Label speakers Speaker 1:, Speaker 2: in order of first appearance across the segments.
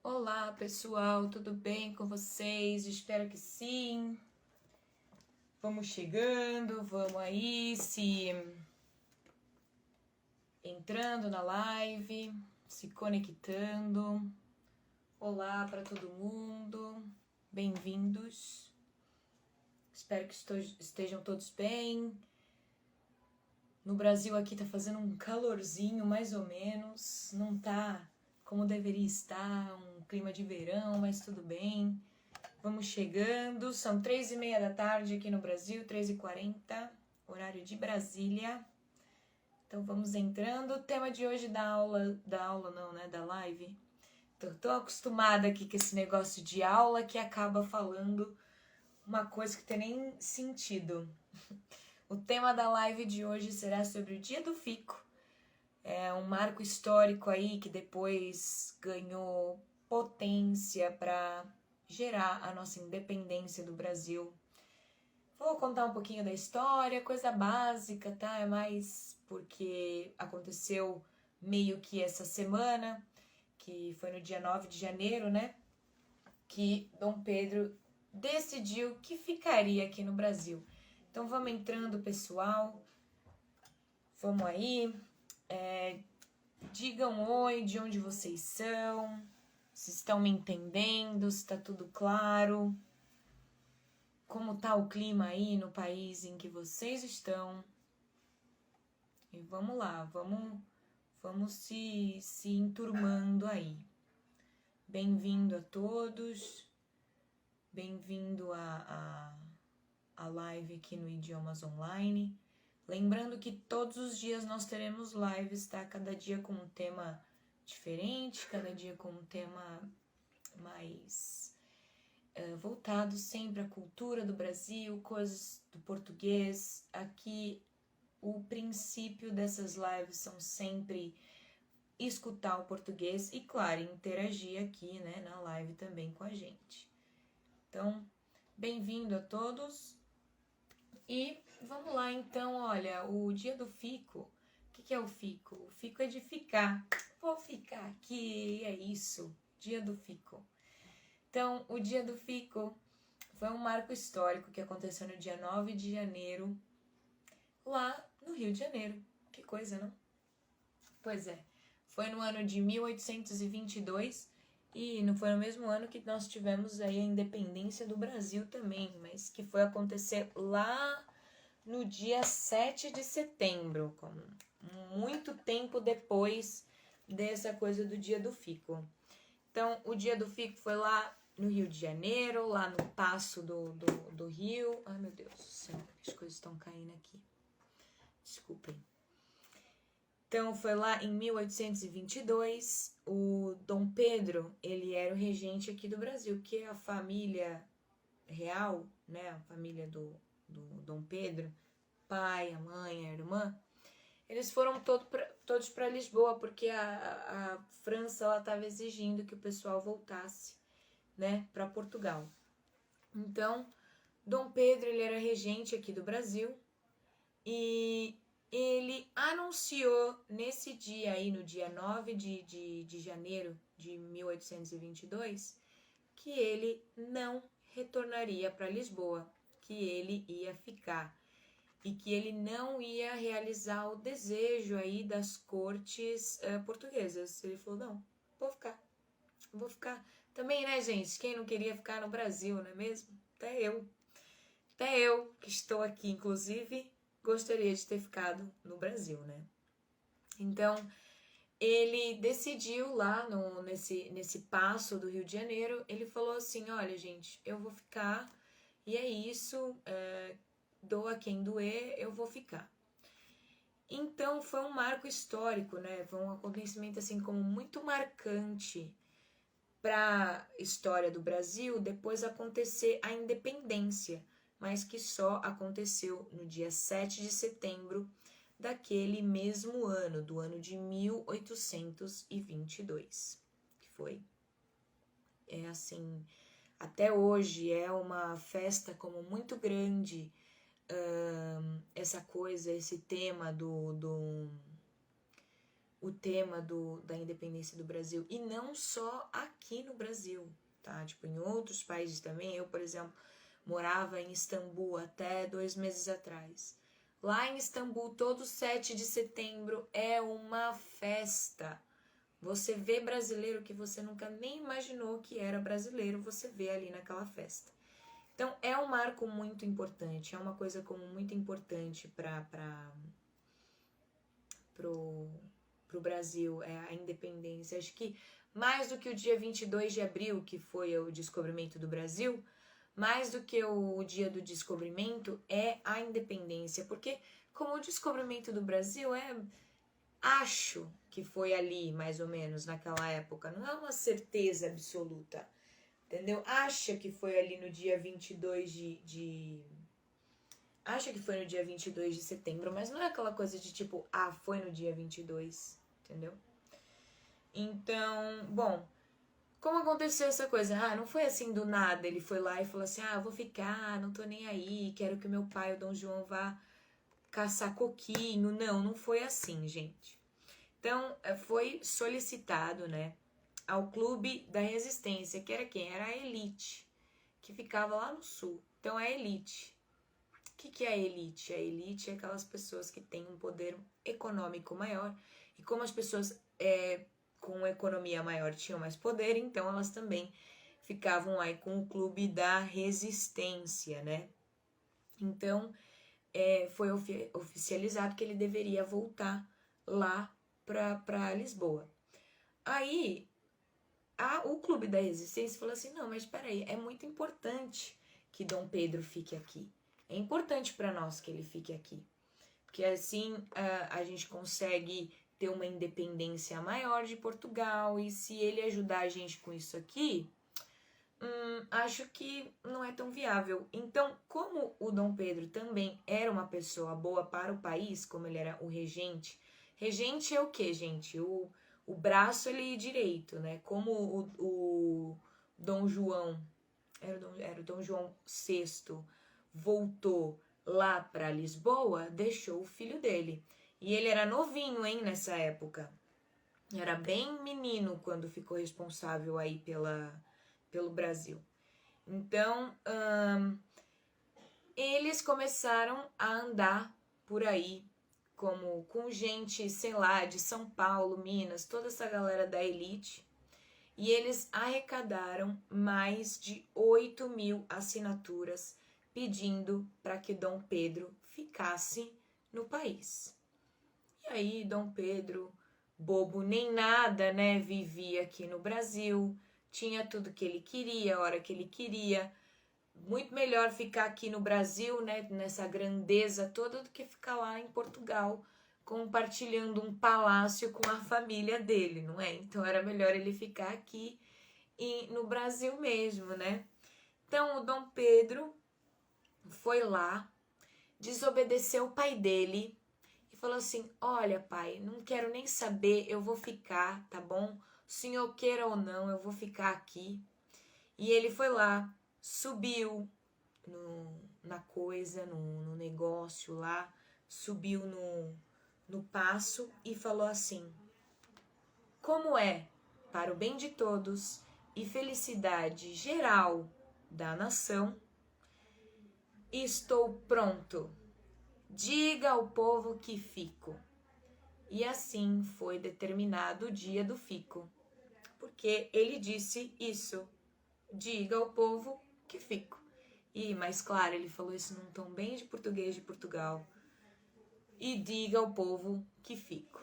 Speaker 1: Olá, pessoal, tudo bem com vocês? Espero que sim. Vamos chegando, vamos aí se entrando na live, se conectando. Olá para todo mundo, bem-vindos. Espero que estejam todos bem. No Brasil aqui tá fazendo um calorzinho, mais ou menos. Não tá como deveria estar, um clima de verão, mas tudo bem. Vamos chegando, são 3h30 da tarde aqui no Brasil, 3h40, horário de Brasília. Então vamos entrando. O tema de hoje da live. Tô acostumada aqui com esse negócio de aula que acaba falando uma coisa que tem nem sentido. O tema da live de hoje será sobre o Dia do Fico. É um marco histórico aí que depois ganhou potência para gerar a nossa independência do Brasil. Vou contar um pouquinho da história, coisa básica, tá? É mais porque aconteceu meio que essa semana, que foi no dia 9 de janeiro, né? Que Dom Pedro decidiu que ficaria aqui no Brasil. Então vamos entrando, pessoal. Vamos aí. Digam oi, de onde vocês são. Se estão me entendendo, se está tudo claro. Como tá o clima aí no país em que vocês estão. E vamos lá, vamos se enturmando aí. Bem-vindo a todos. Bem-vindo a live aqui no Idiomas Online. Lembrando que todos os dias nós teremos lives, tá? Cada dia com um tema diferente, cada dia com um tema mais voltado sempre à cultura do Brasil, coisas do português. Aqui o princípio dessas lives são sempre escutar o português e, claro, interagir aqui, né, na live também com a gente. Então, bem-vindo a todos. E vamos lá, então, olha, o Dia do Fico. O que é o Fico? O Fico é de ficar. Vou ficar aqui, é isso. Dia do Fico. Então, o Dia do Fico foi um marco histórico que aconteceu no dia 9 de janeiro, lá no Rio de Janeiro. Que coisa, não? Pois é. Foi no ano de 1822 e não foi no mesmo ano que nós tivemos aí a independência do Brasil também, mas que foi acontecer lá no dia 7 de setembro, muito tempo depois dessa coisa do Dia do Fico. Então, o Dia do Fico foi lá no Rio de Janeiro, lá no Paço do Rio. Ai, meu Deus do céu, as coisas estão caindo aqui. Desculpem. Então, foi lá em 1822, o Dom Pedro, ele era o regente aqui do Brasil, que é a família real, né, a família do Dom Pedro, pai, a mãe, a irmã, eles foram todos para Lisboa, porque a França estava exigindo que o pessoal voltasse, né, para Portugal. Então, Dom Pedro, ele era regente aqui do Brasil e ele anunciou nesse dia aí, no dia 9 de janeiro de 1822, que ele não retornaria para Lisboa, que ele ia ficar e que ele não ia realizar o desejo aí das cortes portuguesas. Ele falou, não, vou ficar. Também, né, gente, quem não queria ficar no Brasil, não é mesmo? Até eu que estou aqui, inclusive, gostaria de ter ficado no Brasil, né? Então, ele decidiu lá nesse paço do Rio de Janeiro, ele falou assim, olha, gente, eu vou ficar e é isso, doa quem doer, eu vou ficar. Então, foi um marco histórico, né? Foi um acontecimento, assim, como muito marcante para a história do Brasil, depois acontecer a independência, mas que só aconteceu no dia 7 de setembro daquele mesmo ano, do ano de 1822, que foi, assim, até hoje é uma festa como muito grande, essa coisa, esse tema o tema da independência do Brasil, e não só aqui no Brasil, tá? Tipo, em outros países também. Eu, por exemplo, morava em Istambul até 2 meses atrás. Lá em Istambul, todo 7 de setembro é uma festa. Você vê brasileiro que você nunca nem imaginou que era brasileiro, você vê ali naquela festa. Então, é um marco muito importante, é uma coisa como muito importante para o Brasil, é a independência. Acho que mais do que o dia 22 de abril, que foi o descobrimento do Brasil, mais do que o dia do descobrimento é a independência, porque como o descobrimento do Brasil acho que foi ali, mais ou menos, naquela época, não é uma certeza absoluta, entendeu? Acha que foi ali no dia 22 Acha que foi no dia 22 de setembro, mas não é aquela coisa de tipo, foi no dia 22, entendeu? Então, bom, como aconteceu essa coisa? Não foi assim do nada, ele foi lá e falou assim, eu vou ficar, não tô nem aí, quero que o meu pai, o Dom João, vá caçar coquinho. Não foi assim, gente. Então, foi solicitado, né, ao Clube da Resistência, que era quem? Era a elite, que ficava lá no sul. Então, a elite. O que é a elite? A elite é aquelas pessoas que têm um poder econômico maior, e como as pessoas com economia maior tinham mais poder, então elas também ficavam aí com o Clube da Resistência, né? Então, foi oficializado que ele deveria voltar lá para Lisboa. Aí, o Clube da Resistência falou assim, não, mas espera aí, é muito importante que Dom Pedro fique aqui. É importante para nós que ele fique aqui. Porque assim a gente consegue ter uma independência maior de Portugal, e se ele ajudar a gente com isso aqui, acho que não é tão viável. Então, como o Dom Pedro também era uma pessoa boa para o país, como ele era o regente é o que, gente? O braço ali direito, né? Como o Dom João, era o Dom João VI, voltou lá para Lisboa, deixou o filho dele. E ele era novinho, hein, nessa época. Era bem menino quando ficou responsável aí pelo Brasil. Então, eles começaram a andar por aí, como com gente, sei lá, de São Paulo, Minas, toda essa galera da elite. E eles arrecadaram mais de 8.000 assinaturas pedindo para que Dom Pedro ficasse no país. E aí, Dom Pedro, bobo nem nada, né? Vivia aqui no Brasil, tinha tudo que ele queria, a hora que ele queria. Muito melhor ficar aqui no Brasil, né? Nessa grandeza toda, do que ficar lá em Portugal, compartilhando um palácio com a família dele, não é? Então era melhor ele ficar aqui e no Brasil mesmo, né? Então o Dom Pedro foi lá, desobedeceu o pai dele e falou assim: olha, pai, não quero nem saber, eu vou ficar, tá bom? O senhor queira ou não, eu vou ficar aqui. E ele foi lá, subiu na coisa, no negócio lá, subiu no paço e falou assim: como é para o bem de todos e felicidade geral da nação, estou pronto. Diga ao povo que fico. E assim foi determinado o dia do fico, porque ele disse isso: diga ao povo que fico. E, mais claro, ele falou isso num tom bem de português de Portugal. E diga ao povo que fico.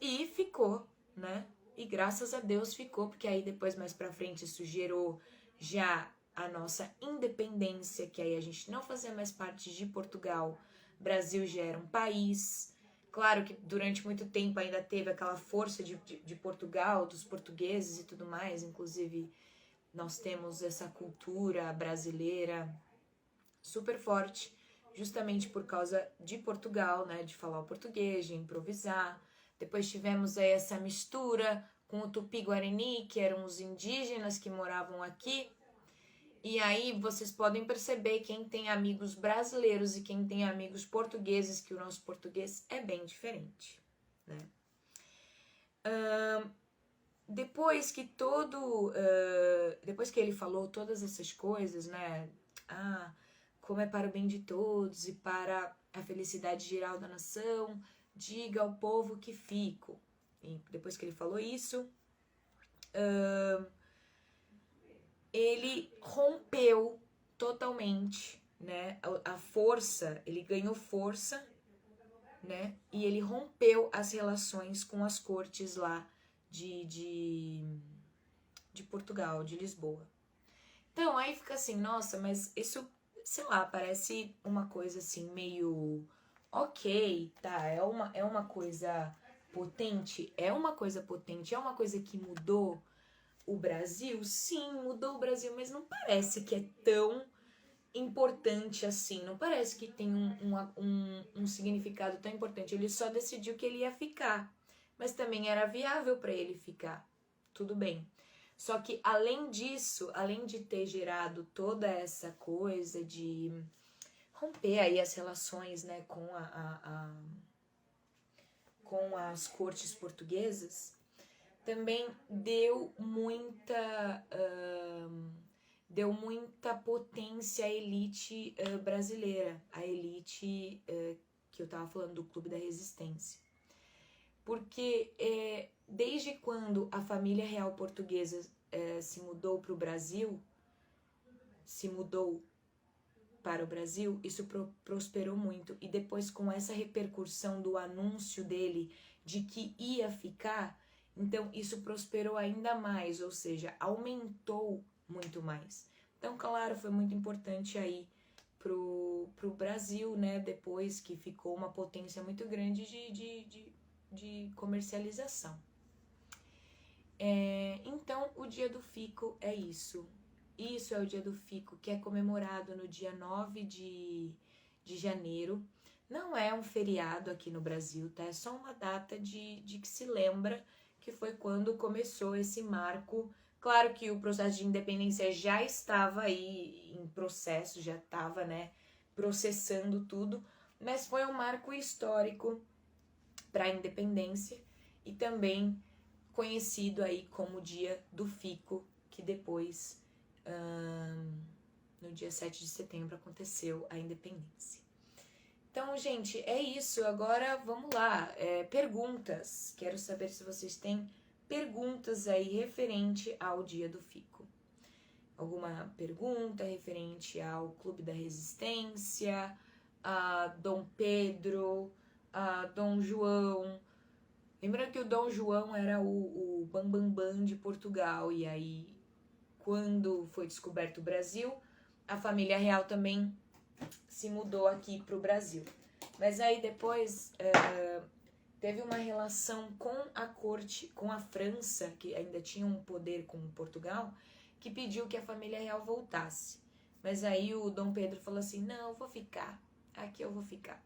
Speaker 1: E ficou, né? E graças a Deus ficou, porque aí depois, mais pra frente, isso gerou já a nossa independência, que aí a gente não fazia mais parte de Portugal. Brasil já era um país. Claro que durante muito tempo ainda teve aquela força de Portugal, dos portugueses e tudo mais. Inclusive, nós temos essa cultura brasileira super forte, justamente por causa de Portugal, né? De falar o português, de improvisar. Depois tivemos aí essa mistura com o Tupi-Guarani, que eram os indígenas que moravam aqui. E aí vocês podem perceber, quem tem amigos brasileiros e quem tem amigos portugueses, que o nosso português é bem diferente, né? Depois que depois que ele falou todas essas coisas, né? Como é para o bem de todos e para a felicidade geral da nação, diga ao povo que fico. E depois que ele falou isso, ele rompeu totalmente, né? A força, ele ganhou força, né? E ele rompeu as relações com as cortes lá de Portugal, de Lisboa. Então, aí fica assim, nossa, mas isso, sei lá, parece uma coisa assim, meio ok, tá, é uma coisa potente, é uma coisa potente, é uma coisa que mudou o Brasil? Sim, mudou o Brasil, mas não parece que é tão importante assim, não parece que tem um significado tão importante. Ele só decidiu que ele ia ficar, mas também era viável para ele ficar, tudo bem. Só que além disso, além de ter gerado toda essa coisa de romper aí as relações, né, com as cortes portuguesas, também deu muita potência à elite brasileira, a elite que eu tava falando do Clube da Resistência. Porque desde quando a família real portuguesa se mudou para o Brasil, isso prosperou muito. E depois, com essa repercussão do anúncio dele de que ia ficar, então isso prosperou ainda mais, ou seja, aumentou muito mais. Então, claro, foi muito importante aí pro Brasil, né? Depois que ficou uma potência muito grande de comercialização. Então, o Dia do Fico é isso. Isso é o Dia do Fico, que é comemorado no dia 9 de janeiro. Não é um feriado aqui no Brasil, tá? É só uma data de que se lembra que foi quando começou esse marco. Claro que o processo de independência já estava aí em processo, já estava, né, processando tudo, mas foi um marco histórico para a independência e também conhecido aí como Dia do Fico, que depois, no dia 7 de setembro, aconteceu a independência. Então, gente, é isso. Agora, vamos lá. Perguntas. Quero saber se vocês têm perguntas aí referente ao Dia do Fico. Alguma pergunta referente ao Clube da Resistência, a Dom Pedro, a Dom João. Lembrando que o Dom João era o bambambam de Portugal, e aí, quando foi descoberto o Brasil, a família real também se mudou aqui para o Brasil. Mas aí depois teve uma relação com a corte, com a França, que ainda tinha um poder com Portugal, que pediu que a família real voltasse. Mas aí o Dom Pedro falou assim, não, eu vou ficar, aqui eu vou ficar.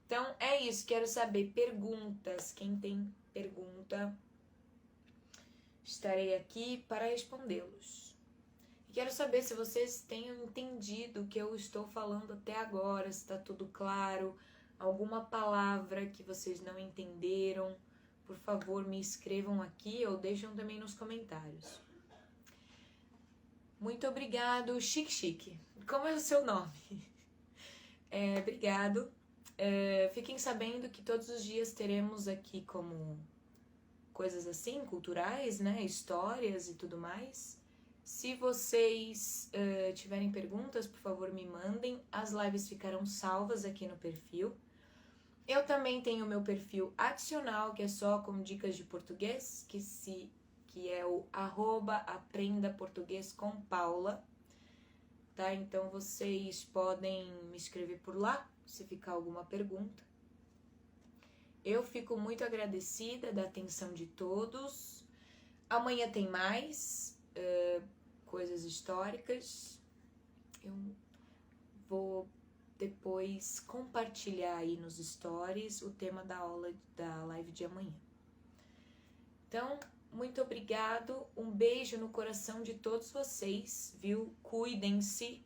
Speaker 1: Então é isso, quero saber perguntas. Quem tem pergunta, estarei aqui para respondê-los. E quero saber se vocês tenham entendido o que eu estou falando até agora, se está tudo claro, alguma palavra que vocês não entenderam. Por favor, me escrevam aqui ou deixam também nos comentários. Muito obrigado, Chique Chique. Como é o seu nome? Obrigado. Fiquem sabendo que todos os dias teremos aqui como coisas assim, culturais, né? Histórias e tudo mais. Se vocês tiverem perguntas, por favor, me mandem. As lives ficarão salvas aqui no perfil. Eu também tenho o meu perfil adicional, que é só com dicas de português, que é o @aprendaportuguêscomPaula, tá? Então vocês podem me escrever por lá, se ficar alguma pergunta. Eu fico muito agradecida da atenção de todos. Amanhã tem mais coisas históricas. Eu vou depois compartilhar aí nos stories o tema da aula da live de amanhã. Então, muito obrigado, um beijo no coração de todos vocês, viu? Cuidem-se.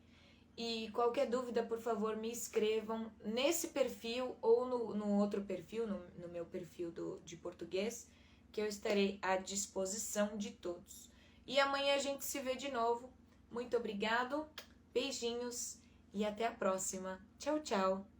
Speaker 1: E qualquer dúvida, por favor, me escrevam nesse perfil ou no outro perfil, no meu perfil de português, que eu estarei à disposição de todos. E amanhã a gente se vê de novo. Muito obrigado, beijinhos e até a próxima. Tchau, tchau!